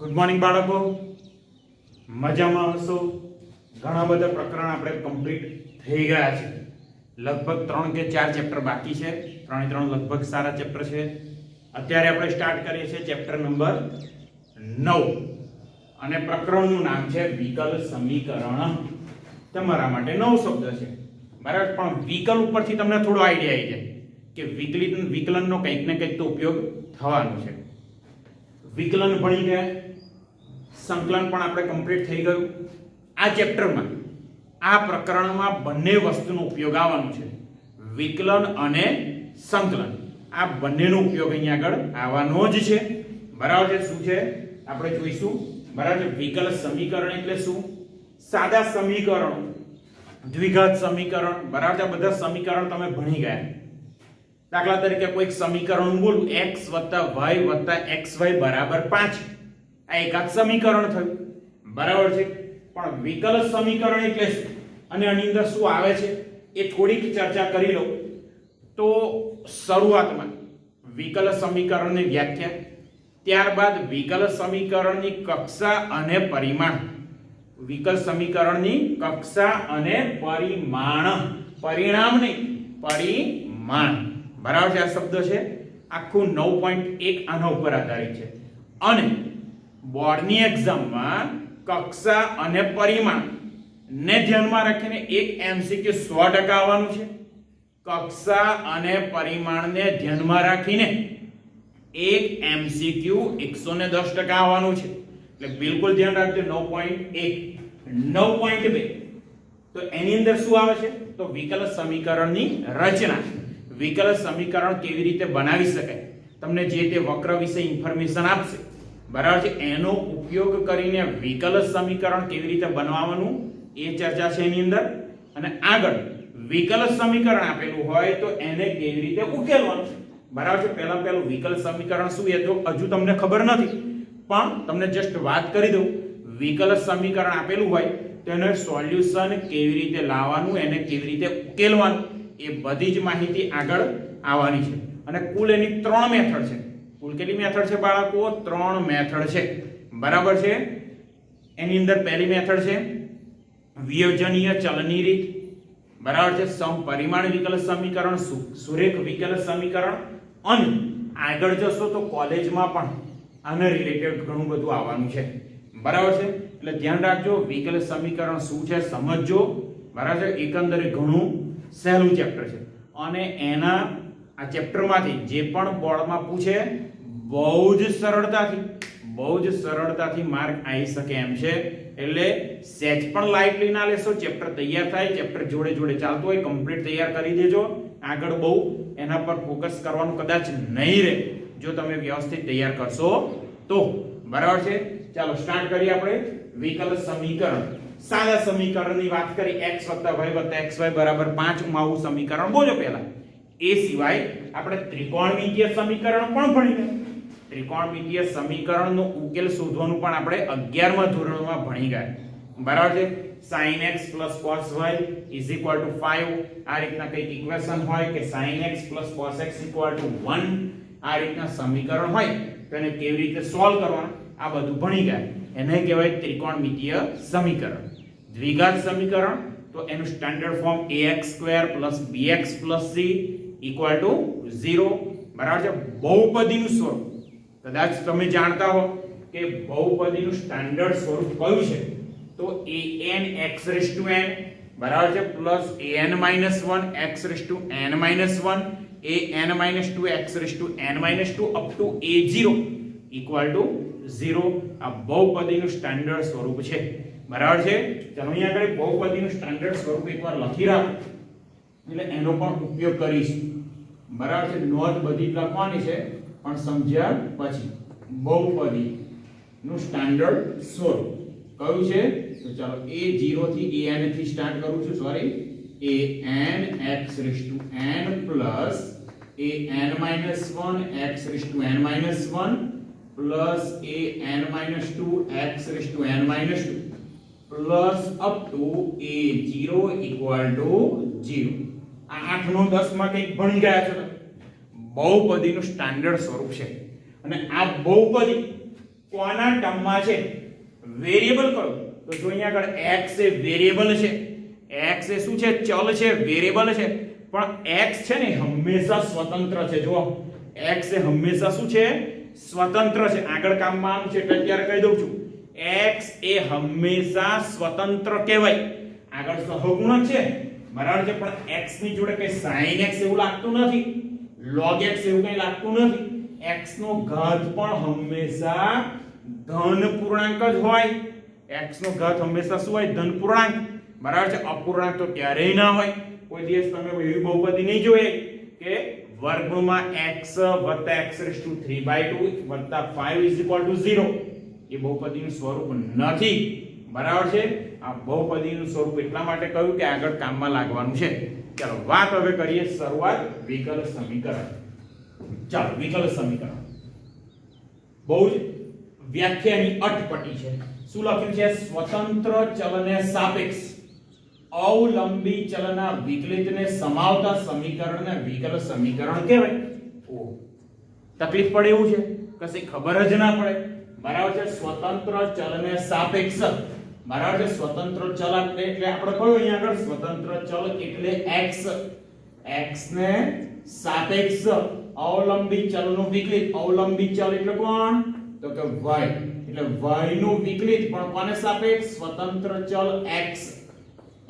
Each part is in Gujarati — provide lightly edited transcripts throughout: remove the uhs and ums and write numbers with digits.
ગુડ મોર્નિંગ બાળકો, મજામાં હશો? ઘણા બધા પ્રકરણ આપણે કમ્પ્લીટ થઈ ગયા છે. લગભગ 3 કે 4 ચેપ્ટર બાકી છે. 3 લગભગ સારા ચેપ્ટર છે. અત્યારે આપણે સ્ટાર્ટ કરીએ છીએ ચેપ્ટર નંબર 9 અને પ્રકરણનું નામ છે વિકલ સમીકરણ. તમારા માટે નવો શબ્દ છે, બરાબર, પણ વિકલ ઉપરથી તમને થોડો આઈડિયા આવી જાય કે વિકલનનો કંઈક ને કંઈક તો ઉપયોગ થવાનો છે. વિકલન ભણી ગયા, સંકલન પણ આપણે કમ્પ્લીટ થઈ ગયું. આ ચેપ્ટરમાં આ પ્રકરણમાં બંને વસ્તુનો ઉપયોગ આવવાનો છે, વિકલન અને સંકલન. આ બંનેનો ઉપયોગ અહીંયા આગળ આવવાનો જ છે, બરાબર છે. શું છે આપણે જોઈશું, બરાબર છે. વિકલ સમીકરણ એટલે શું? સાદા સમીકરણ, દ્વિઘાત સમીકરણ, બરાબર છે. આ બધા સમીકરણ તમે ભણી ગયા. દાખલા તરીકે કોઈ સમીકરણ બોલું x + y + xy = 5, આ એકાદ સમીકરણ થયું, બરાબર છે. પણ વિકલ સમીકરણ એટલે શું અને આની અંદર શું આવે છે એ થોડીક ચર્ચા કરી લો. તો શરૂઆતમાં વિકલ સમીકરણની વ્યાખ્યા, ત્યારબાદ વિકલ સમીકરણની કક્ષા અને પરિમાણ, વિકલ સમીકરણની કક્ષા અને પરિમાણ, પરિણામ નહીં પરિમાણ, બરાબર છે. આ શબ્દ છે આખું 9.1 આના ઉપર આધારિત છે. અને બોર્ડની એક્ઝામમાં કક્ષા અને પરિમાણ ને ધ્યાનમાં રાખીને એક એમસીક્યુ 100% આવવાનું છે. કક્ષા અને પરિમાણને ધ્યાનમાં રાખીને એક એમસીક્યુ 110% આવવાનું છે. એટલે બિલકુલ ધ્યાન રાખજો. 9.1 9.2 તો એની અંદર શું આવે છે તો વિકલ સમીકરણની રચના, વિકલ સમીકરણ કેવી રીતે બનાવી શકાય, તમને જે તે વક્ર વિશે ઇન્ફોર્મેશન આપશે, બરાબર છે. એનો ઉપયોગ કરીને વિકલ સમીકરણ કેવી રીતે બનાવવાનું એ ચર્ચા છે એની અંદર. અને આગળ વિકલ સમીકરણ આપેલું હોય તો એને કેવી રીતે ઉકેલવાનું, બરાબર છે. પહેલું વિકલ સમીકરણ શું એ તો હજુ તમને ખબર નથી, પણ તમને જસ્ટ વાત કરી દઉં. વિકલ સમીકરણ આપેલું હોય તો એનું સોલ્યુશન કેવી રીતે લાવવાનું, એને કેવી રીતે ઉકેલવાનું, એ બધી જ માહિતી આગળ આવવાની છે. અને કુલ એની 3 મેથડ છે. કુલ કેટલી મેથડ છે બાળકો? 3 મેથડ છે, બરાબર છે. એની અંદર પહેલી મેથડ છે વિયોજનીય ચલની રીત, બરાબર છે. સમપરિમાણ વિકલ સમીકરણ, સુરેખ વિકલ સમીકરણ. અને આગળ જશો તો કોલેજમાં પણ આને રિલેટેડ ઘણું બધું આવવાનું છે, બરાબર છે. એટલે ધ્યાન રાખજો, વિકલ સમીકરણ શું છે સમજજો, બરાબર છે. એકંદરે ઘણું સહેલું ચેપ્ટર છે અને એના આ ચેપ્ટરમાંથી જે પણ બોર્ડમાં પૂછે બહુ જ સરળતાથી માર્ક આવી શકે એમ છે. એટલે સેજ પણ લાઇટલી ના લેશો. ચેપ્ટર તૈયાર થાય, ચેપ્ટર જોડે જોડે ચાલતું હોય, કમ્પ્લીટ તૈયાર કરી દેજો. આગળ બહુ એના પર ફોકસ કરવાનું કદાચ નહીં રહે જો તમે વ્યવસ્થિત તૈયાર કરશો તો, બરાબર છે. ચાલો સ્ટાર્ટ કરીએ આપણે વિકલ સમીકરણ. સાદા સમીકરણની વાત કરી, x + y + xy = 5 માવું સમીકરણ બોલો પહેલા. એ સિવાય આપણે ત્રિકોણમિતીય સમીકરણ પણ ભણી ગયા. ત્રિકોણમિતીય સમીકરણનો ઉકેલ શોધવાનું પણ આપણે 11મા ધોરણમાં ભણી ગયા, બરાબર છે. sin x + cos y = 5, આ રીતના કંઈક ઇક્વેશન હોય કે sin x + cos x = 1, આ રીતના સમીકરણ હોય તો એને કેવી રીતે સોલ્વ કરવાનું આ બધું ભણી ગયા. એને કહેવાય ત્રિકોણમિતીય સમીકરણ. દ્વિઘાત સમીકરણ તો એનું standard form ax² + bx + c = 0, બરાબર છે. બહુપદીનું સ્વરૂપ કદાચ તમે જાણતા હો કે બહુપદીનું સ્ટાન્ડર્ડ સ્વરૂપ કયું છે તો anxn, બરાબર છે, + an - 1 xn - 1 an - 2 xn - 2 up to a0 = 0. આ બહુપદીનું સ્ટાન્ડર્ડ સ્વરૂપ છે, બરાબર છે. ચાલો અહીંયા આગળ બહુપદીનું સ્ટાન્ડર્ડ સ્વરૂપ એકવાર લખી રાખો એટલે એનો પણ ઉપયોગ કરીશું, બરાબર છે. નોંધ બધી લખવાની છે પણ સમજ્યા પછી. બહુપદીનું સ્ટાન્ડર્ડ સ્વરૂપ કયું છે તો ચાલો a0 થી an થી સ્ટાર્ટ કરું છું, sorry, an xn + an - 1 xn - 1 + an - 2 xn - 2 plus up to a0 = 0. આ 8 નો 10 માં કંઈક ભણી ગયા છો તમે. બહુપદીનું સ્ટાન્ડર્ડ સ્વરૂપ છે અને આ બહુપદી કોના ટર્મમાં છે? વેરિયેબલ કયો? તો જો અહીંયા આગળ x એ વેરિયેબલ છે, x એ શું છે? ચલ છે, વેરિયેબલ છે. પણ x છે ને હંમેશા સ્વતંત્ર છે. જો x એ હંમેશા શું છે? સ્વતંત્ર છે. આગળ કામમાં આમ છે એટલે અત્યારે કહી દઉં છું, x એ હંમેશા સ્વતંત્ર કહેવાય. આગળ સહગુણક છે, બરાબર છે, પણ x ની જોડે કઈ sin x એવું લાગતું નથી, log x એવું કઈ લાગતું નથી. x નો ઘાત પણ હંમેશા ધન પૂર્ણાંક જ હોય. x નો ઘાત હંમેશા શું હોય? ધન પૂર્ણાંક. બરાબર છે. અપૂર્ણાંક તો ક્યારેય ના હોય. કોઈ દિવસ તમે એવી બહુપદી નહીં જોઈએ કે વર્ગમૂળમાં x + x^3/2 + 5 = 0. એ બહુપદીનું સ્વરૂપ નથી. બરાબર છે. આ બહુપદીનું સ્વરૂપ એટલા માટે કહ્યું કે આગળ કામમાં લાગવાનું છે. ચાલો વાત હવે કરીએ શરૂઆત વિકલ સમીકરણ. ચાલો વિકલ સમીકરણ બહુ જ વ્યાખ્યાની અટપટી છે. શું લખ્યું છે? સ્વતંત્ર ચલને સાપેક્ષ અવલંબી ચલના વિકલિતને સમાવતા સમીકરણને વિકલ સમીકરણ કહેવાય. ઓ તકલીફ પડે એવું છે, કશી ખબર જ ના પડે. બરાબર છે. સ્વતંત્ર ચલને સાપેક્ષ, બરાબર છે. સ્વતંત્ર ચલ એટલે આપણે કહ્યું અહીંયા આગળ સ્વતંત્ર ચલ એટલે x, x ને સાપેક્ષ અવલંબી ચલનું વિકલિત. અવલંબી ચલ એટલે કોણ? તો કે y. એટલે y નું વિકલિત પણ કોને સાપેક્ષ? સ્વતંત્ર ચલ x.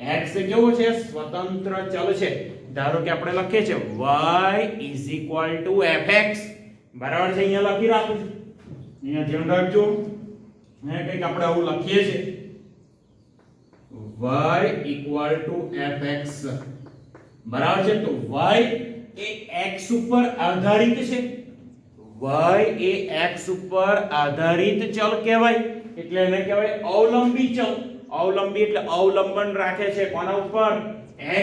x એ કેવો છે? સ્વતંત્ર ચલ છે. ધારો કે આપણે લખીએ છે y fx. બરાબર છે. અહીંયા લખી રાખું છું, અહીંયા ધ્યાન રાખજો. અહીંયા કંઈક આપણે આવું લખીએ છે y fx. બરાબર છે. તો y એ x ઉપર આધારિત છે. y એ x ઉપર આધારિત ચલ કહેવાય. એટલે એને કહેવાય અવલંબી ચલ. અવલંબી એટલે અવલંબન રાખે છે કોના ઉપર?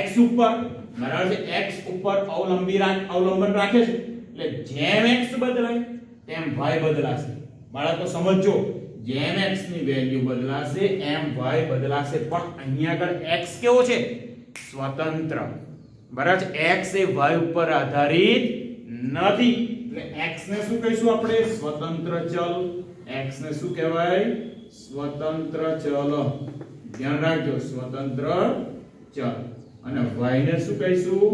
x ઉપર. બરાબર છે. x ઉપર અવલંબન રાખે છે. એટલે જેમ x બદલાય તેમ y બદલાશે. બાળકો સમજો, જેમ x ની વેલ્યુ બદલાશે એમ y બદલાશે. પણ અહીંયા આગળ x કેવો છે? સ્વતંત્ર. બરાબર છે. x એ y ઉપર આધારિત નથી. એટલે x ને શું કહીશું આપણે? સ્વતંત્ર ચલ. x ને શું કહેવાય? સ્વતંત્ર ચલ. ધ્યાન રાખજો, સ્વતંત્ર ચલ. અને y ને શું કહીશું?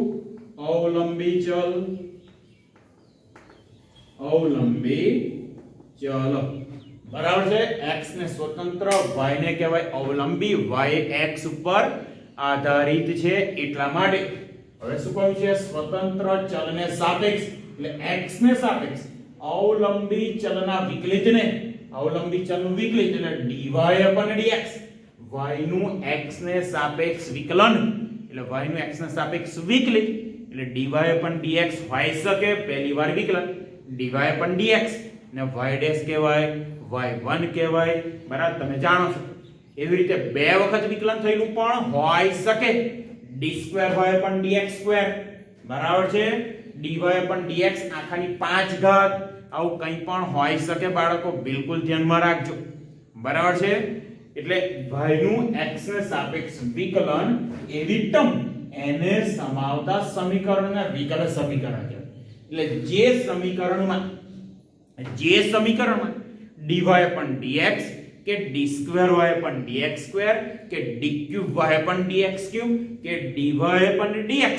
અવલંબી ચલ. અવલંબી ચલ. બરાબર છે. x ને સ્વતંત્ર, y ને કહેવાય અવલંબી. y x ઉપર આધારિત છે એટલા માટે. હવે શું કહ્યું છે? સ્વતંત્ર ચલને સાપેક્ષ એટલે x ને સાપેક્ષ અવલંબી ચલના વિકલિતને, અવલંબી ચલનું વિકલિત એટલે dy/dx. y નું x ને સાપેક્ષ વિકલન એટલે y નું x ને સાપેક્ષ વિકલિત એટલે dy/dx હોઈ શકે. પહેલી વાર વિકલન dy/dx ને y ડેશ કહેવાય, y1 કહેવાય. બરાબર, તમે જાણો છો. એવી રીતે બે વખત વિકલન થયેલું પણ હોઈ શકે. d2y/dx². બરાબર છે. dy/dx આખાની 5 ઘાત આવું કંઈ પણ હોઈ શકે બાળકો, બિલકુલ ધ્યાનમાં રાખજો. બરાબર છે. એટલે y નું x ને સાપેક્ષ વિકલન એવી ટર્મ એને સમાવતા સમીકરણને વિકલ સમીકરણ કહેવાય. એટલે જે સમીકરણમાં dy/dx કે d2y/dx² કે d3y/dx³ કે dy/dx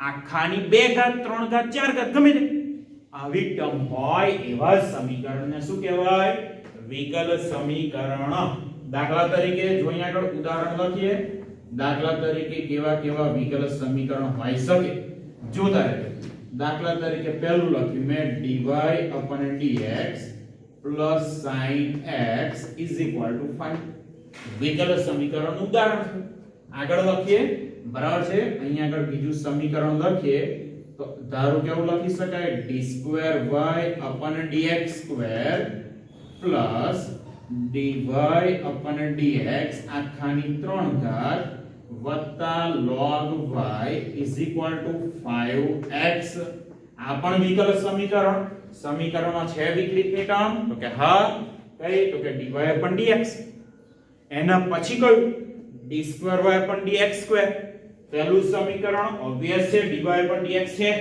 આખાની 2 ઘાત 3 ઘાત 4 ઘાત ગમે તે આવી ટર્મ હોય એવા સમીકરણને શું કહેવાય? વિકલ સમીકરણ. દાખલા તરીકે જો અહીંયા આગળ ઉદાહરણ લખીએ. દાખલા તરીકે કેવા કેવા વિકલ સમીકરણ હોઈ શકે જોતા રહેજો. દાખલા તરીકે પહેલું લખ્યું મેં dy/dx + sin x = 5. વિકલ સમીકરણનું ઉદાહરણ છે. આગળ લખીએ. બરાબર છે. અહીંયા આગળ બીજું સમીકરણ લખીએ તો ધારો કે એવું લખી શકાય d2y/dx² + dy/dx આખાની 3 ઘાત વત્તા log y = 5x. આ પણ વિકલ સમીકરણ. સમીકરણમાં છે વિકલિતની ટર્મ તો કે હા કઈ તો કે dy/dx. એના પછી કયું? d2y/dx². પહેલું સમીકરણ ઓબવિયસ છે dy/dx છે.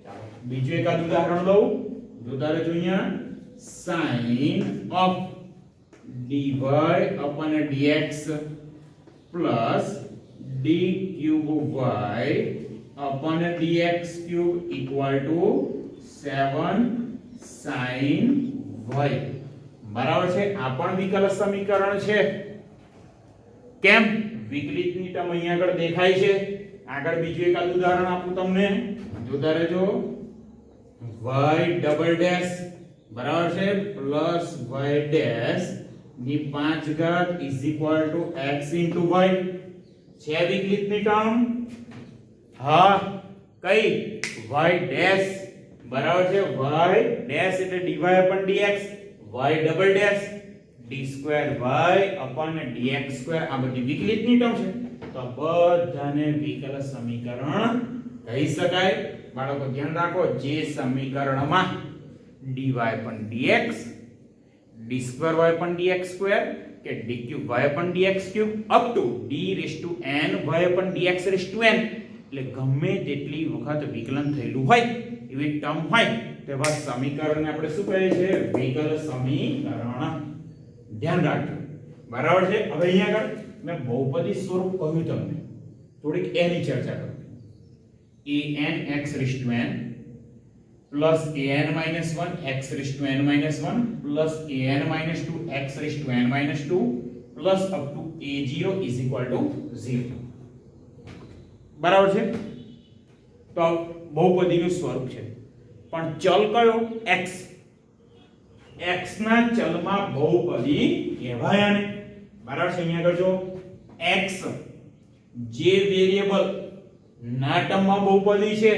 ચાલો બીજું એકાદ ઉદાહરણ લઉં. જોતા રહેજો અહીંયા sin of dy upon dx plus d cube y upon dx cube equal to 7 sin y બરાબર છે. આ પણ વિકલ સમીકરણ છે. કેમ? વિકલિતની ટર્મ અહીંયા આગળ દેખાય છે. આગળ બીજું એકાદ ઉદાહરણ આપું તમને, જોતા રહેજો. y ડબલ ડેશ બરાબર છે પ્લસ y ડેશ ની 5 ઘાત is equal to x into y છે વિકલિતની ટર્મ. હા, કઈ? y ડેશ બરાબર છે y ડેશ એટલે dy upon dx, y double dash d square y upon dx square. આ બધી વિકલિતની ટર્મ છે, તો બધાને વિકલ સમીકરણ કહી શકાય. બાળકો ધ્યાન રાખો, જે સમીકરણમાં dy upon dx, d square y upon dx square કે d cube y upon dx cube up to d raise to n y upon dx raise to n, એટલે ગમે તેટલી વખત વિકલન થયેલું હોય એવી ટર્મ હોય તેવા સમીકરણને આપણે શું કહીએ છીએ? વિકલ સમીકરણ. ધ્યાન રાખજો. બરાબર છે. હવે અહીંયા આગળ મેં બહુપદી સ્વરૂપ કહ્યું તમને, થોડીક એની ચર્ચા કરું. an x raised to n plus an minus 1 x raised to n minus 1 plus an minus 2 x raised to n minus 2 plus up to a0 is equal to 0. બરાબર છે. તો બહુપદીનું સ્વરૂપ છે, પણ ચલ કયો? x. x ના ચલમાં બહુપદી કહેવાય આને. બરાબર છે. અહીંયા આગળ જો x જે વેરિયેબલ ના ટર્મમાં બહુપદી છે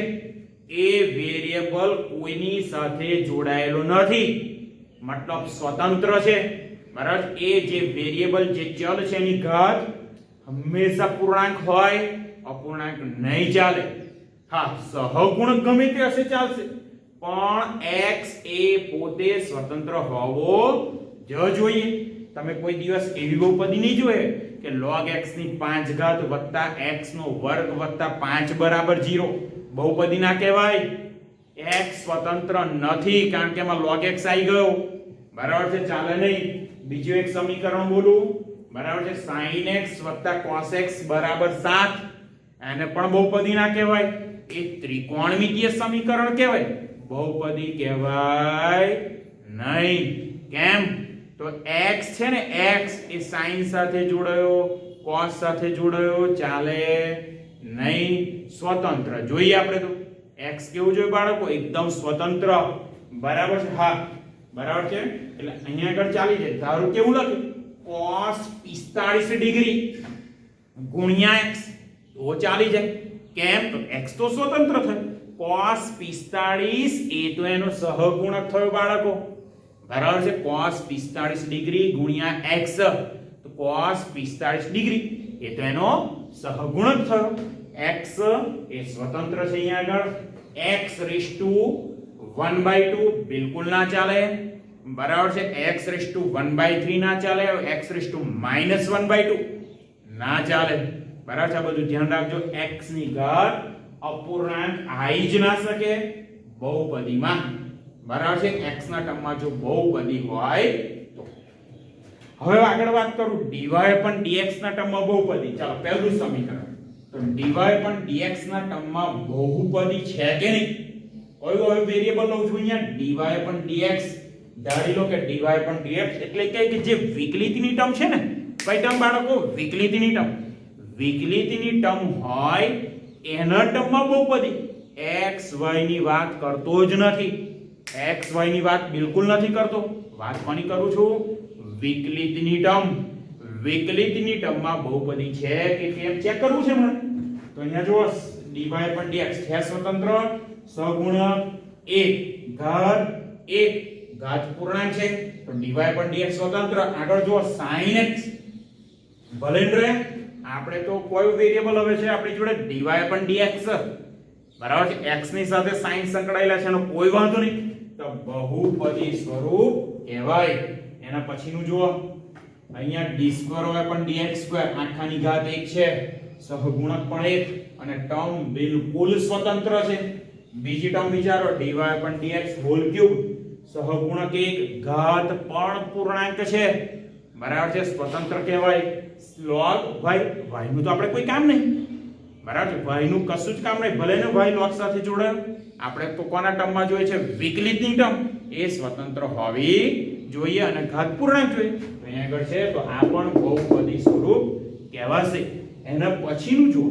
એ વેરિયેબલ કોઈની સાથે જોડાયેલો નથી, મતલબ સ્વતંત્ર છે. બરાબર. એ જે વેરિયેબલ જે ચલ છે એની ઘાત હંમેશા પૂર્ણાંક હોય, અપૂર્ણાંક નહીં ચાલે. હા, સહગુણક ગમે તે હશે ચાલશે, પણ x એ પોતે સ્વતંત્ર હોવો જ જોઈએ. તમે કોઈ દિવસ એવી બહુપદી નહીં જોયે કે log x ની 5 ઘાત વત્તા x નો વર્ગ વત્તા 5 બરાબર 0. બહુપદી ના કહેવાય. x સ્વતંત્ર નથી, કારણ કે એમાં log x આવી ગયો. બરાબર છે, ચાલે નહીં. બીજું એક સમીકરણ બોલું. બરાબર છે, sin x cos x બરાબર 7. આને પણ બહુપદી ના કહેવાય. એ ત્રિકોણમિતીય સમીકરણ કહેવાય, બહુપદી કહેવાય નહીં. કેમ? તો x છે ને, x એ sin સાથે જોડાયો, cos સાથે જોડાયો, ચાલે નહીં. સ્વતંત્ર જોઈએ આપણે તો. x કેવું જોઈએ બાળકો? એકદમ સ્વતંત્ર. બરાબર છે. હા, બરાબર છે. એટલે અહીંયા આગળ ચાલી જાય. ધારો કેવું લખ્યું? cos 45 ડિગ્રી ગુણ્યા x, તો ચાલી જાય. કેમ? તો x તો સ્વતંત્ર થયો. cos 45 એ તો એનો સહગુણક થયો બાળકો. બરાબર છે. cos 45 ડિગ્રી ગુણ્યા x, તો cos 45 ડિગ્રી એ તો એનો સહગુણક થયો. x એ સ્વતંત્ર છે. અહીંયા આગળ x રેઝ ટુ 1/2 બિલકુલ ના ચાલે. બરાબર છે. x રેઝ ટુ 1/3 ના ચાલે. x રેઝ ટુ -1/2 ના ચાલે. બરાબર છે. આ બધું ધ્યાન રાખજો. x ની ઘાત અપૂર્ણાંક આવી જ ના શકે બહુપદીમાં. બરાબર છે. x ના ટર્મમાં જો બહુપદી હોય તો. હવે આગળ વાત કરું dy upon dx ના ટર્મમાં બહુપદી. ચાલો પહેલું સમીકરણ. તો dy upon dx ના ટર્મમાં બહુપદી છે કે નહીં? કયો હવે વેરીએબલ લઉં છું અહીંયા? dy upon dx. ધારી લો કે dy upon dx એટલે કે જે વિકલિતની ટર્મ છે ને, કઈ ટર્મ બાળકો? વિકલિતની ટર્મ. વિકલિતની ટર્મ હોય એના ટર્મમાં બહુપદી. x y ની વાત કરતો જ નથી. x y ની વાત બિલકુલ નથી કરતો. વાત કોની કરું છું? વિકલિતની ટર્મ. વિકલિતની ટર્મમાં બહુપદી છે કે કેમ ચેક કરવું છે મને. તો અહીંયા જો dy upon dx છે સ્વતંત્ર, સહગુણક 1 ઘાત 1 ઘાત પૂર્ણાંક છે, તો dy upon dx સ્વતંત્ર. આગળ જો sin x ભલે રહે, આપણે તો કોઈ વેરીએબલ હવે છે આપણી જોડે dy upon dx. બરાબર છે. x ની સાથે sin સંકળાયેલા છે, એનો કોઈ વાંધો નહીં. તો બહુપદી સ્વરૂપ કહેવાય. એના પછીનું જુઓ. અહીંયા d² upon dx² આખાની ઘાત 1 છે, સહગુણક પણ 1 અને ટર્મ બિલકુલ સ્વતંત્ર છે. બીજી ટર્મ વિચારો dy upon dx whole cube, સહગુણક 1 ઘાત પણ પૂર્ણાંક છે, બરાબર છે, સ્વતંત્ર કહેવાય. log y, y નું તો આપણે કોઈ કામ નહીં, બરાબર છે, y નું કશું જ કામ નહીં, ભલે ને y log સાથે જોડાયો. આપણે તો કોના ટર્મમાં જોઈએ છે? વિકલિતની ટર્મ. એ સ્વતંત્ર હોવી જોઈએ અને ઘાત પૂર્ણાંક જોઈએ. તો અહીંયા આગળ છે તો આ પણ બહુપદી સ્વરૂપ કહેવાશે. એના પછીનું જુઓ,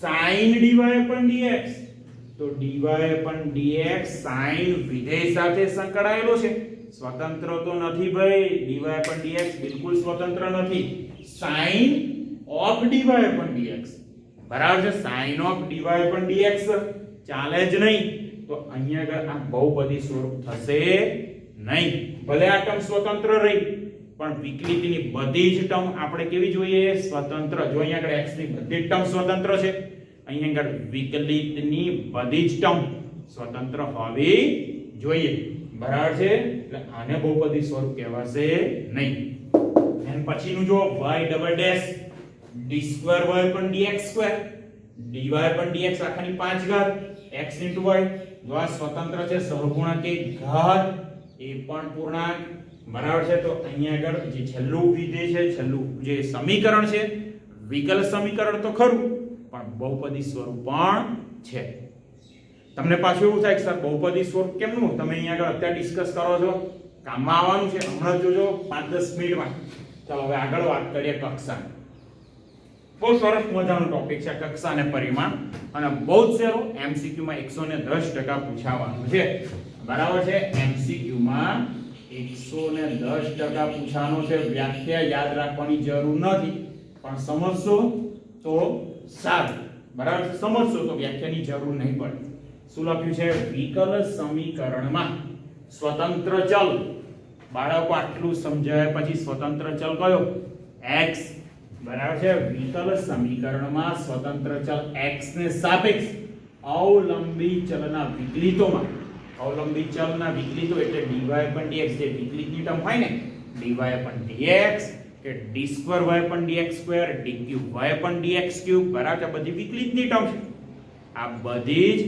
sin dy upon dx. તો dy upon dx sin વિધેય સાથે સંકળાયેલો છે, સ્વતંત્ર તો નથી ભાઈ. dy upon dx બિલકુલ સ્વતંત્ર નથી. sin of dy upon dx, બરાબર છે, sin of dy upon dx ચાલે જ નહીં. તો અહીંયા આગળ આ બહુપદી સ્વરૂપ થશે નહીં. ભલે આ ટર્મ સ્વતંત્ર રહી પણ વિકલિતની બધી જ ટર્મ આપણે કેવી જોઈએ? સ્વતંત્ર. જો અહીંયા આગળ x ની બધી જ ટર્મ સ્વતંત્ર છે, અહીંયા આગળ વિકલિતની બધી જ ટર્મ સ્વતંત્ર હોવી જોઈએ, બરાબર છે. એટલે આને બહુપદી સ્વરૂપ કહેવાશે નહીં. એન પછીનું જો y ડબલ ડેશ d2y પણ dx2, dy પણ dx આખાની 5 ઘાત x y. જો આ સ્વતંત્ર છે, સહગુણક એક ઘાત એ પણ પૂર્ણાંક, બરાબર છે. તો અહીંયા આગળ જે છેલ્લું વિધેય છે, છેલ્લું જે સમીકરણ છે, વિકલ સમીકરણ તો ખરું પણ બહુપદી સ્વરૂપ પણ છે. તમને પાછું એવું થાય કે સર બહુપદી સ્વરૂપ કેમનું? તમે અહીંયા આગળ અત્યારે ડિસ્કસ કરો છો, કામમાં આવવાનું છે, હમણાં જોજો 5-10 મિનિટમાં. ચાલો હવે આગળ વાત કરીએ કક્ષા. બહુ સરસ મજાનો ટોપિક છે કક્ષા અને પરિમાણ, અને બહુ જ સહેલો, MCQ માં 110% પૂછાવાનું છે, બરાબર છે. MCQ માં 110% પૂછવાનો છે. વ્યાખ્યા યાદ રાખવાની જરૂર નથી, પણ સમજશો તો સારું, બરાબર છે. સમજશો તો વ્યાખ્યાની જરૂર નહીં પડે. શું લખ્યું છે? વિકલ સમીકરણમાં સ્વતંત્ર ચલ. બાળકો આટલું સમજાય પછી સ્વતંત્ર ચલ કયો? x, બરાબર છે. વિકલ સમીકરણમાં સ્વતંત્ર ચલ x ને સાપેક્ષ અવલંબી ચલના વિકલિતોમાં, અવલંબી ચલના વિકલિતો એટલે dy upon dx, જે વિકલિતની ટર્મ હોય ને, dy upon dx કે d2y upon dx2, dqy upon dx3, બરાબર છે. બધી વિકલિતની ટર્મ છે. આ બધી જ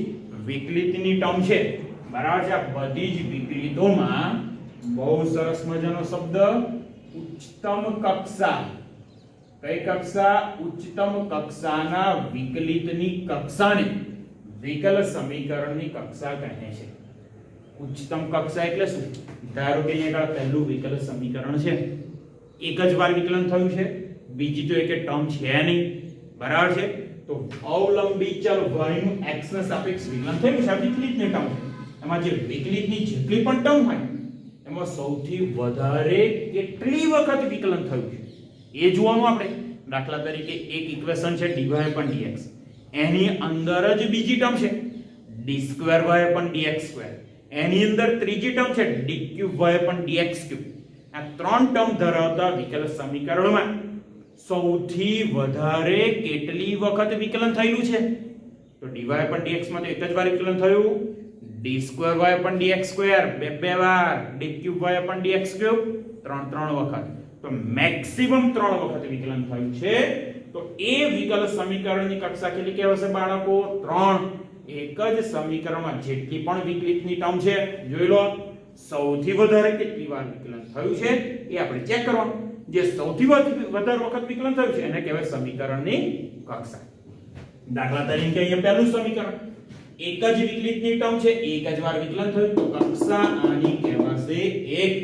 વિકલિતની ટર્મ છે, બરાબર છે. આ બધી જ વિકલિતોમાં બહુ સરસ મજાનો શબ્દ ઉચ્ચતમ કક્ષા. કઈ કક્ષા? ઉચ્ચતમ કક્ષાના વિકલિતની કક્ષાને વિકલ સમીકરણની કક્ષા કહે છે. ઉચ્ચતમ કક્ષા એટલે શું? ધારો કે અહીંયા પહેલું વિકલ સમીકરણ છે, એક જ વાર વિકલન થયું છે, બીજી તો એકે ટર્મ છે નહીં, બરાબર છે. તો અવલંબી ચલ y નું x ના સાપેક્ષ વિકલન થયું છે, વિકલિતની ટર્મ છે. એમાં જે વિકલિતની જેટલી પણ ટર્મ હોય એમાં સૌથી વધારે કેટલી વખત વિકલન થયું છે એ જોવાનું આપણે. દાખલા તરીકે એક ઇક્વેશન છે dy upon dx, એની અંદર જ બીજી ટર્મ છે d2y upon dx2, એની અંદર ત્રીજી ટર્મ છે dqy upon dx3. આ ત્રણ ટર્મ ધરાવતા વિકલ સમીકરણમાં સૌથી વધારે કેટલી વખત વિકલન થયેલું છે? તો dy upon dx માં તો એક જ વાર વિકલન થયું, d2y upon dx2 બે વાર, dqy upon dx3 ત્રણ વખત. તો મેક્સિમમ 3 વખત વિકલન થયું છે. તો એ વિકલ સમીકરણની કક્ષા કેટલી કહેવાશે બાળકો? 3. એક જ સમીકરણમાં જેટલી પણ વિકલિતની ટર્મ છે જોઈ લો, સૌથી વધારે કેટલી વાર વિકલન થયું છે એ આપણે ચેક કરવાનું. જે સૌથી વધારે વખત વિકલન થયું છે એને કહેવાય સમીકરણની કક્ષા. દાખલા તરીકે અહીંયા પહેલું સમીકરણ, એક જ વિકલિતની ટર્મ છે, એક જ વાર વિકલન થયું, તો કક્ષા આની કહેવાશે 1,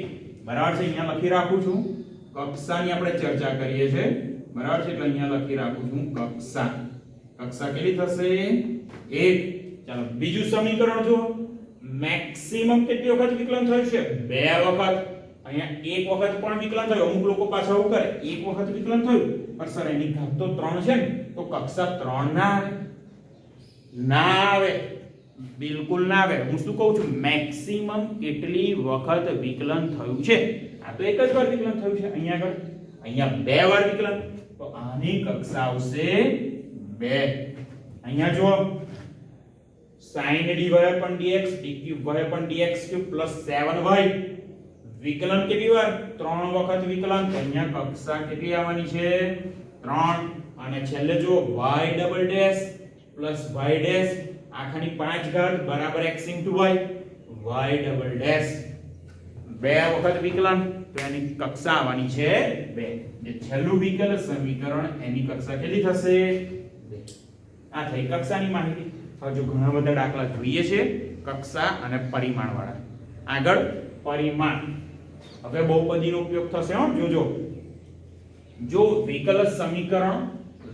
બરાબર છે. અહીંયા લખી રાખું છું, કક્ષાની આપણે ચર્ચા કરીએ છીએ, બરાબર છે. એટલે અહીંયા લખી રાખું છું કક્ષા. કક્ષા કેટલી થશે? 1. ચાલો બીજું સમીકરણ જો, મેક્સિમમ કેટલી વખત વિકલન થયું છે? 2 વખત. અહીંયા એક વખત પણ વિકલન થયું. અમુક લોકો પાછા એવું કરે, એક વખત વિકલન થયું પણ સર એની ઘાત તો 3 છે ને, તો કક્ષા 3 ના આવે. ના આવે, બિલકુલ ના આવે. હું શું કહું છું? મેક્સિમમ કેટલી વખત વિકલન થયું છે? આ તો એક જ વાર વિકલન થયું છે. અહીંયા 2 વાર વિકલન, તો આની કક્ષા આવશે 2. અહીંયા જો sin dy upon dx, dqy upon dx3 7y વિકલન કેટલી વાર? 3 વખત વિકલન. તો અહીંયા કક્ષા કેટલી આવવાની છે? 3. અને છેલ્લે જો y double dash plus y dash આખાની 5 ઘાત બરાબર x y, y double dash 2 વખત વિકલન તો એની કક્ષા આવવાની છે 2. જે છેલ્લું વિકલ સમીકરણ એની કક્ષા કેટલી થશે 2. આ થઈ કક્ષાની માહિતી. હવે જો ઘણા બધા દાખલા જોઈએ છે કક્ષા અને પરિમાણ વાળા. આગળ પરિમાણ. હવે બહુપદીનો ઉપયોગ થશે. જોજો, જો વિકલ સમીકરણ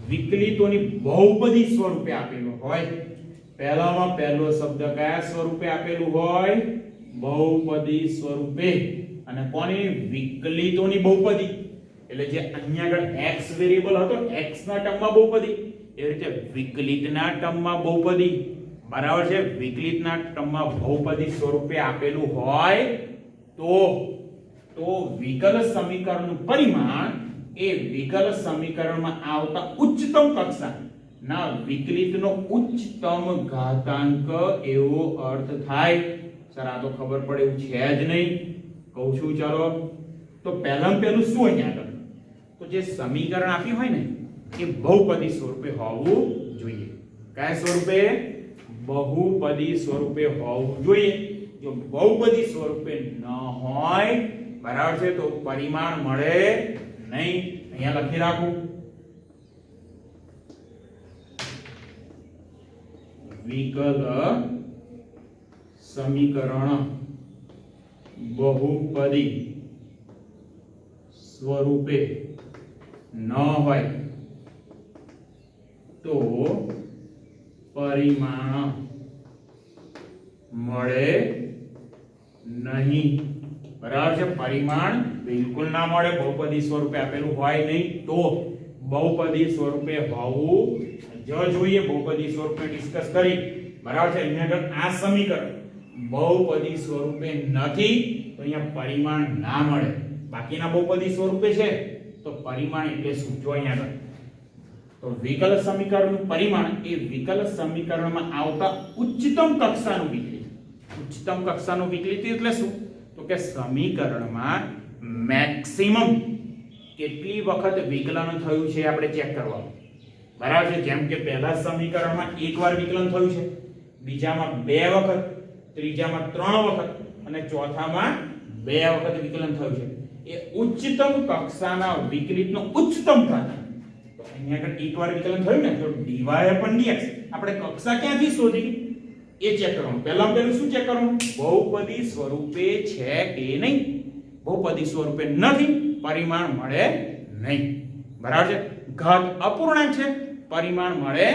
વિકલિતોની બહુપદી સ્વરૂપે આપેલું હોય, પહેલામાં પહેલો શબ્દ કયા સ્વરૂપે આપેલું હોય? બહુપદી સ્વરૂપે. અને કોની? વિકલિતોની બહુપદી. એટલે જે અહીંયા આગળ x વેરીએબલ હતો, x ના ટર્મમાં બહુપદી, એ રીતે વિકલિતના ટર્મમાં બહુપદી. બરાબર છે? વિકલિતના ટર્મમાં બહુપદી સ્વરૂપે આપેલું હોય તો વિકલ સમીકરણનું પરિમાણ એ વિકલ સમીકરણમાં આવતા ઉચ્ચતમ કક્ષા ના વિકલિતનો ઉચ્ચતમ ઘાતાંક એવો અર્થ થાય. સર આ તો ખબર પડે એવું છે જ નહીં. કહું છું ચાલો. તો પહેલામાં પહેલું શું અહીંયા આગળ? તો જે સમીકરણ આપ્યું હોય ને એ બહુપદી સ્વરૂપે હોવું જોઈએ. કયા સ્વરૂપે? બહુપદી સ્વરૂપે હોવું જોઈએ. જો બહુપદી સ્વરૂપે ન હોય, બરાબર છે, તો પરિમાણ મળે નહીં. અહીંયા લખી રાખું. વિકલ સમીકરણ બહુપદી સ્વરૂપે ન હોય તો પરિમાણ મળે નહીં. બરાબર છે? પરિમાણ બિલકુલ ના મળે. બહુપદી સ્વરૂપે આપેલું હોય નહીં તો બહુપદી સ્વરૂપે હોવું જોઈએ. બહુપદી સ્વરૂપે ડિસ્કસ કરી. બરાબર છે? અહીંયા આગળ આ સમીકરણ બહુપદી સ્વરૂપે નથી તો અહીંયા પરિમાણ ના મળે. બાકીના બહુપદી સ્વરૂપે છે તો પરિમાણ એટલે શું? જો અહીંયા આગળ તો વિકલ સમીકરણનું પરિમાણ એ વિકલ સમીકરણમાં આવતા ઉચ્ચતમ કક્ષાનું વિકલિત. ઉચ્ચતમ કક્ષાનું વિકલિત એટલે શું? તો કે સમીકરણમાં મેક્સિમમ કેટલી વખત વિકલન થયું છે આપણે ચેક કરવાનું. બરાબર છે? જેમ કે પહેલા સમીકરણમાં એકવાર વિકલન થયું છે, બીજામાં 2 વખત, ત્રીજામાં 3 વખત અને ચોથામાં 2 વખત વિકલન થયું છે. એ ઉચ્ચતમ કક્ષાના વિકલિતનો ઉચ્ચતમ ઘાતાંક. તો અહીંયા આગળ એકવાર વિકલન થયું ને તો dy upon dx આપણે કક્ષા ક્યાંથી શોધી એ ચેક કરવાનું. પહેલું શું ચેક કરવાનું? બહુપદી સ્વરૂપે છે કે નહીં. બહુપદી સ્વરૂપે નથી, પરિમાણ મળે નહીં. બરાબર છે? ઘાત અપૂર્ણાંક છે, પરિમાણ મળે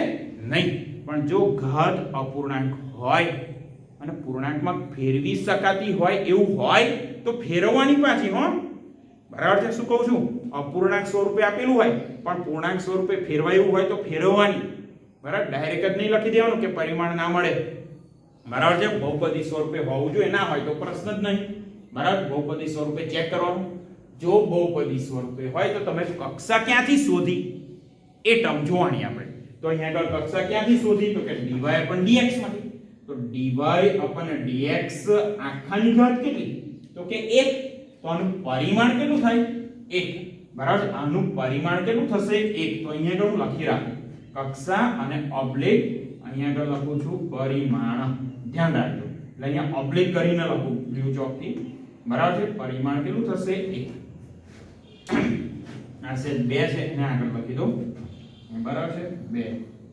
નહીં. પણ જો ઘાત અપૂર્ણાંક હોય અને પૂર્ણાંકમાં ફેરવી શકાતી હોય એવું હોય તો ફેરવવાની પાછી. બરાબર છે? શું કહું છું? અપૂર્ણાંક સ્વરૂપે આપેલું હોય પણ પૂર્ણાંક સ્વરૂપે ફેરવાયું હોય તો ફેરવવાની. બરાબર? ડાયરેક્ટ જ નહીં લખી દેવાનું કે પરિમાણ ના મળે. બરાબર છે? બહુપદી સ્વરૂપે હોવું જોઈએ, ના હોય તો પ્રશ્ન જ નહીં. બરાબર? બહુપદી સ્વરૂપે ચેક કરવાનું. જો બહુપદી સ્વરૂપે હોય તો તમે કક્ષા ક્યાંથી શોધી એ ટર્મ જોવાની આપણે. તો અહીંયા આગળ કક્ષા ક્યાંથી શોધી? તો કે dy upon dx માંથી. તો dy upon dx આખાની ઘાત કેટલી? તો કે 1. તો આનું પરિમાણ કેટલું થાય? 1. બરાબર? આનું પરિમાણ કેટલું થશે? 1. તો અહીંયા આગળ હું લખી રાખું કક્ષા અને ઓબ્લિક. અહીંયા આગળ લખું છું પરિમાણ. ધ્યાન રાખજો. એટલે અહીંયા ઓબ્લિક કરીને લખું બ્લુ ચોક થી. બરાબર છે? પરિમાણ કેટલું થશે? 1. આ સેજ 2 છે એને આગળ લખી દો. બરાબર છે? 2.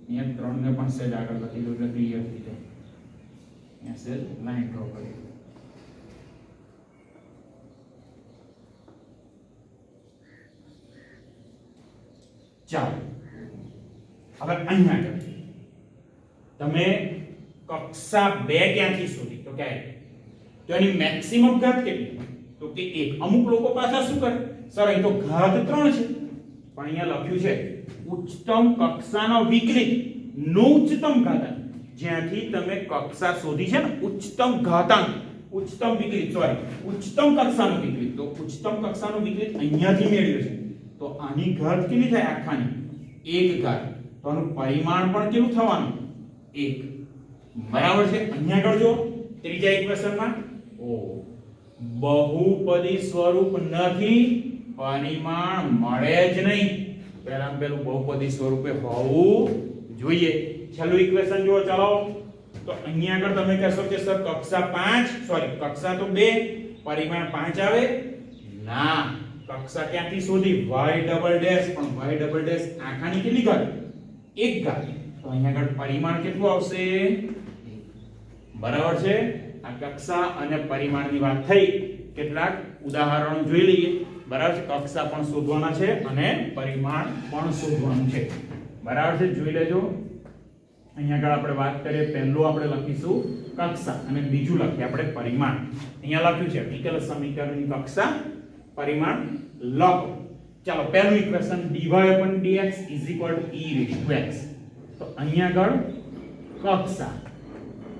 અહીંયા 3 ને પણ સેજ આગળ લખી દો એટલે ક્લિયર થઈ જાય. અહીંયા સેજ લાઈન ડ્રો કરી દો. ચાલો હવે અહીંયા આગળ તમે કક્ષા 2 ક્યાંથી શોધી? તો કે તો એની મેક્સિમમ ઘાત કેટલી? તો કે 1. અમુક લોકો પાછા શું કરે? સર અહીં તો ઘાત 3 છે પણ અહીંયા લખ્યું છે ઉચ્ચતમ કક્ષાનો વિકલિત નો ઉચ્ચતમ ઘાતાંક. જ્યાંથી તમે કક્ષા શોધી છે ને ઉચ્ચતમ ઘાતાંક, ઉચ્ચતમ વિકલિત, સોરી ઉચ્ચતમ કક્ષાનો વિકલિત. તો ઉચ્ચતમ કક્ષાનો વિકલિત અહીંયાથી મેળવ્યો છે. તો આની ઘાત કેટલી થાય? આખાની 1 ઘાત. તો આનું પરિમાણ પણ કેટલું થવાનું? 1. બરાબર છે? અહીંયા આગળ જો ત્રીજા ઇક્વેશનમાં બહુપદી સ્વરૂપ નથી, પરિમાણ મળે જ નહીં. પહેલામાં પહેલું બહુપદી સ્વરૂપે હોવું જોઈએ. છેલ્લું ઇક્વેશન જુઓ ચાલો. તો અહીંયા આગળ તમે કહેશો કે સર કક્ષા 5 સોરી કક્ષા તો 2 પરિમાણ 5 આવે ના કક્ષા ક્યાંથી શોધી y ડબલ ડેશ પણ y ડબલ ડેશ આખાની કેટલી ઘાત 1 ઘાત તો અહીંયા આગળ પરિમાણ કેટલું આવશે બરાબર છે આ કક્ષા અને પરિમાણની વાત થઈ કેટલાક ઉદાહરણો જોઈ લઈએ બરાબર છે કક્ષા પણ શોધવાના છે અને પરિમાણ પણ શોધવાનું છે બરાબર છે જોઈ લેજો અહીંયા આગળ આપણે વાત કરીએ પહેલું આપણે લખીશું કક્ષા અને બીજું લખીએ આપણે પરિમાણ અહીંયા લખ્યું છે વિકલ સમીકરણની કક્ષા પરિમાણ લખો ચાલો પહેલું ઇક્વેશન dy/dx e⁻x તો અહીંયા આગળ કક્ષા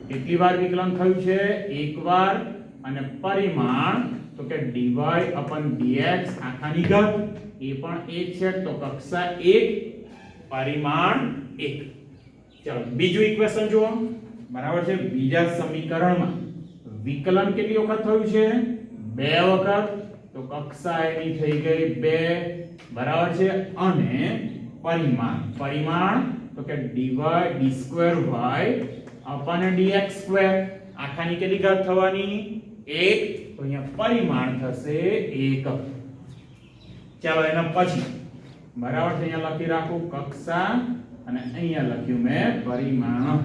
કેટલી વાર વિકલન થયું છે એકવાર અને પરિમાણ તો કે dy/dx આખાની ઘાત એ પણ 1 છે તો કક્ષા 1 પરિમાણ 1 ચાલો બીજું ઇક્વેશન જુઓ બરાબર છે બીજા સમીકરણમાં વિકલન કેટલી વખત થયું છે 2 વખત તો કક્ષા એની થઈ ગઈ 2 બરાબર છે અને પરિમાણ તો કે d2y/dx² આખાની કેટલી ઘાત થવાની 1 તો અહીંયા પરિમાણ થશે 1 ચાલો એના પછી બરાબર છે અહીંયા લખી રાખું કક્ષા અને અહીંયા લખ્યું મેં પરિમાણ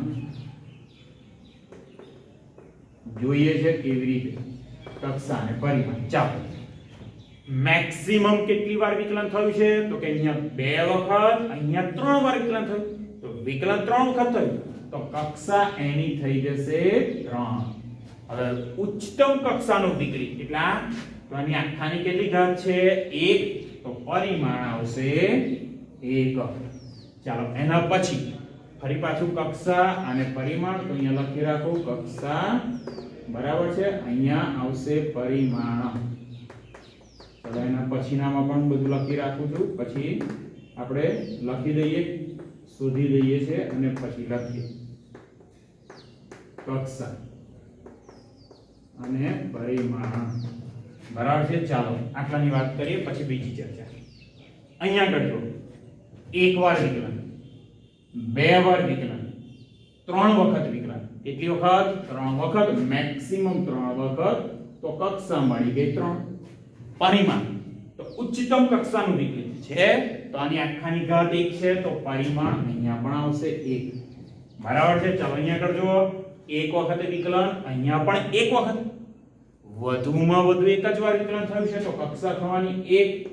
જોઈએ છે કેવી રીતે કક્ષા અને પરિમાણ ચાલો મેક્સિમમ કેટલી વાર વિકલન થયું છે તો કે અહીંયા 2 વખત અહીંયા 3 વાર વિકલન થયું તો વિકલન 3 વખત થયું તો કક્ષા એની થઈ જશે 3 હવે ઉચ્ચતમ કક્ષાનું વિકલિત કેટલા તો આની આખાની કેટલી ઘાત છે 1 તો પરિમાણ આવશે 1 ચાલો એના પછી ફરી પાછું કક્ષા અને પરિમાણ તો અહીંયા લખી રાખો કક્ષા બરાબર છે અહીંયા આવશે પરિમાણ ચાલો એના પછીનામાં પણ બધું લખી રાખું છું પછી આપણે લખી દઈએ શોધી લઈએ છે અને પછી લખીએ કક્ષા અને પરિમાણ બરાબર છે ચાલો આટલાની વાત કરીએ પછી બીજી ચર્ચા અહીંયા કરજો એકવાર વિકલન 2 વાર વિકલન 3 વખત વિકલન કેટલી વખત 3 વખત મેક્સિમમ 3 વખત તો કક્ષા મળી ગઈ 3 પરિમાણ તો ઉચ્ચતમ કક્ષાનું વિકલિત છે તો આની આખાની ઘાત 1 છે તો પરિમાણ અહીંયા પણ આવશે 1 બરાબર છે ચાલો અહીંયા કરજો એક વખતે વિકલન અહીંયા પણ એક વખત વધુમાં વધુ એક જ વાર વિકલન થયું છે તો કક્ષા થવાની 1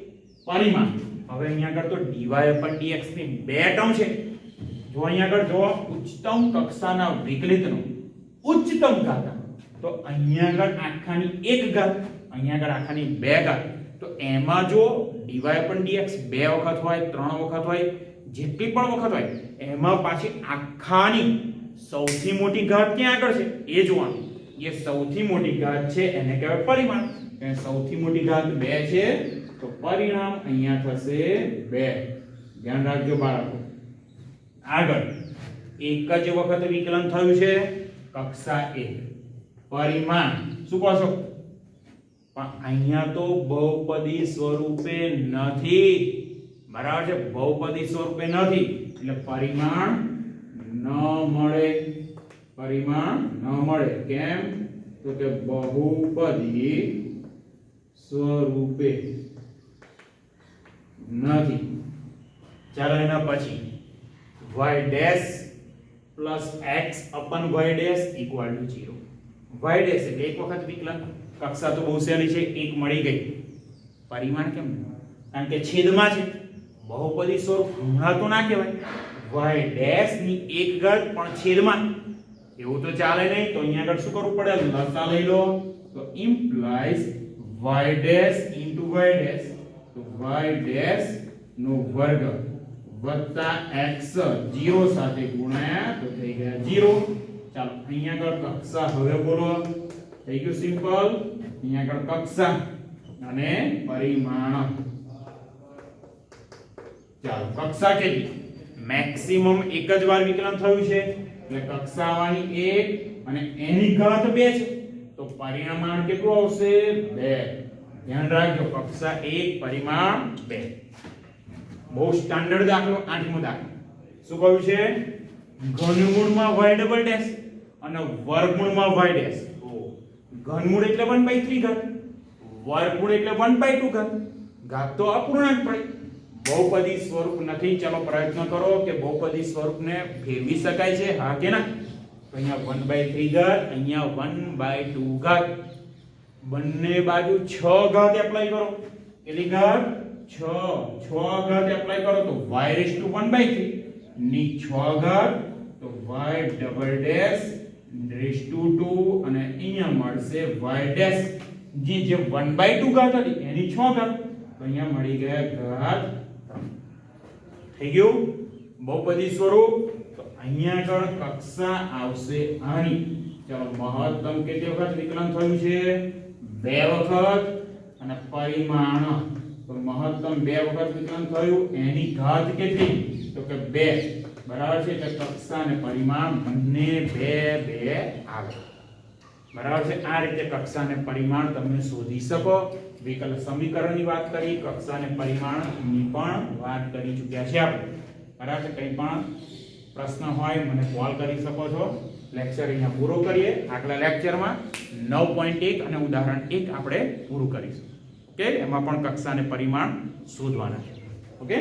પરિમાણ હવે અહીંયા આગળ તો dy/dx ની બે ટર્મ છે જો અહીંયા આગળ જો ઉચ્ચતમ કક્ષાના વિકલિતનો ઉચ્ચતમ ઘાત તો અહીંયા આગળ આખાની 1 ઘાત અહીંયા આગળ આખાની 2 ઘાત તો એમાં જો dy/dx 2 વખત હોય 3 વખત હોય જેટલી પણ વખત હોય એમાં પાછી આખાની સૌથી મોટી ઘાત ક્યાં આગળ છે એ જોવાનું એ સૌથી મોટી ઘાત છે એને કહેવાય પરિમાણ કે સૌથી મોટી ઘાત 2 છે તો પરિણામ અહીંયા થશે 2 ધ્યાન રાખજો બાળકો આગળ એક જ વખત વિકલન થયું છે કક્ષા 1 પરિમાણ શું કહો છો પણ અહીંયા તો બહુપદી સ્વરૂપે નથી બરાબર છે બહુપદી સ્વરૂપે નથી એટલે પરિમાણ ન મળે કેમ તો કે બહુપદી સ્વરૂપે નથી ચાલો એના પછી y dash plus x અપન y dash equal to 0 y dash એટલે એક વખત વિકલન કક્ષા તો બહુ સહેલી છે 1 મળી ગઈ પરિમાણ કેમ કારણ કે છેદમાં છે બહુપદી સ્વરૂપ હમણાં તો ના કહેવાય y ડેશ ની 1 ઘાત પણ છેદમાં એવું તો ચાલે નહીં તો અહીંયા આગળ શું કરવું પડે લસા લઈ લો તો implies y dash into y dash તો y ડેશ નો વર્ગ વત્તા x 0 સાથે ગુણ્યા તો થઈ ગયા 0 ચાલો અહીંયા આગળ કક્ષા હવે બોલો થઈ ગયું સિમ્પલ અહીંયા આગળ કક્ષા અને પરિમાણ ચાલો કક્ષા કેટલી મેક્સિમમ એક જ વાર વિકલન થયું છે એટલે કક્ષા આવવાની 1 અને એની ઘાત 2 છે તો પરિમાણ કેટલું આવશે 2 ધ્યાન રાખજો કક્ષા 1 પરિમાણ 2 બહુ સ્ટાન્ડર્ડ દાખલો 8મો દાખલો શું કહ્યું છે ઘનમૂળમાં y ડબલ ડેશ અને વર્ગમૂળમાં y ડેશ તો ઘનમૂળ એટલે 1/3 ઘાત વર્ગમૂળ એટલે 1/2 ઘાત. ઘાત તો અપૂર્ણાંક પડી. બહુપદી સ્વરૂપ નથી. ચલો પ્રયત્ન કરો કે બહુપદી સ્વરૂપને ફેરવી શકાય છે, હા કે ના? તો અહીંયા 1/3 ઘાત, અહીંયા 1/2 ઘાત. બંને બાજુ 6 ઘાત એપ્લાય કરો. કેટલી ઘાત? 6 ઘાત એપ્લાય કરો તો y/1/3 ની 6 ઘાત તો y double dash raise to 2 અને અહીંયા મળશે y ડેશ જે 1/2 ઘાત હતી એની 6 ઘાત તો અહીંયા મળી ગયા ઘાત 3. થઈ ગયું બહુપદી સ્વરૂપ. તો અહીંયા આગળ કક્ષા આવશે આની. ચાલો મહત્તમ કેટલી વખત વિકલન થયું છે? 2 વખત. અને પરિમાણ તો મહત્તમ 2 વખત વિકલન થયું, એની ઘાત કેટલી? તો કે 2. બરાબર છે. એટલે કક્ષા અને પરિમાણ બંને 2 2 આવે. બરાબર છે. આ રીતે કક્ષા અને પરિમાણ તમે શોધી શકો. વિકલ સમીકરણની વાત કરી, કક્ષા અને પરિમાણની પણ વાત કરી ચૂક્યા છે આપણે. બરાબર છે. કંઈ પણ પ્રશ્ન હોય મને કોલ કરી શકો છો. લેક્ચર અહીંયા પૂરો કરીએ. આગલા લેક્ચરમાં 9.1 અને ઉદાહરણ 1 આપણે પૂરું કરીશું. ઓકે, એમાં પણ કક્ષા અને પરિમાણ શોધવાના છે. ઓકે.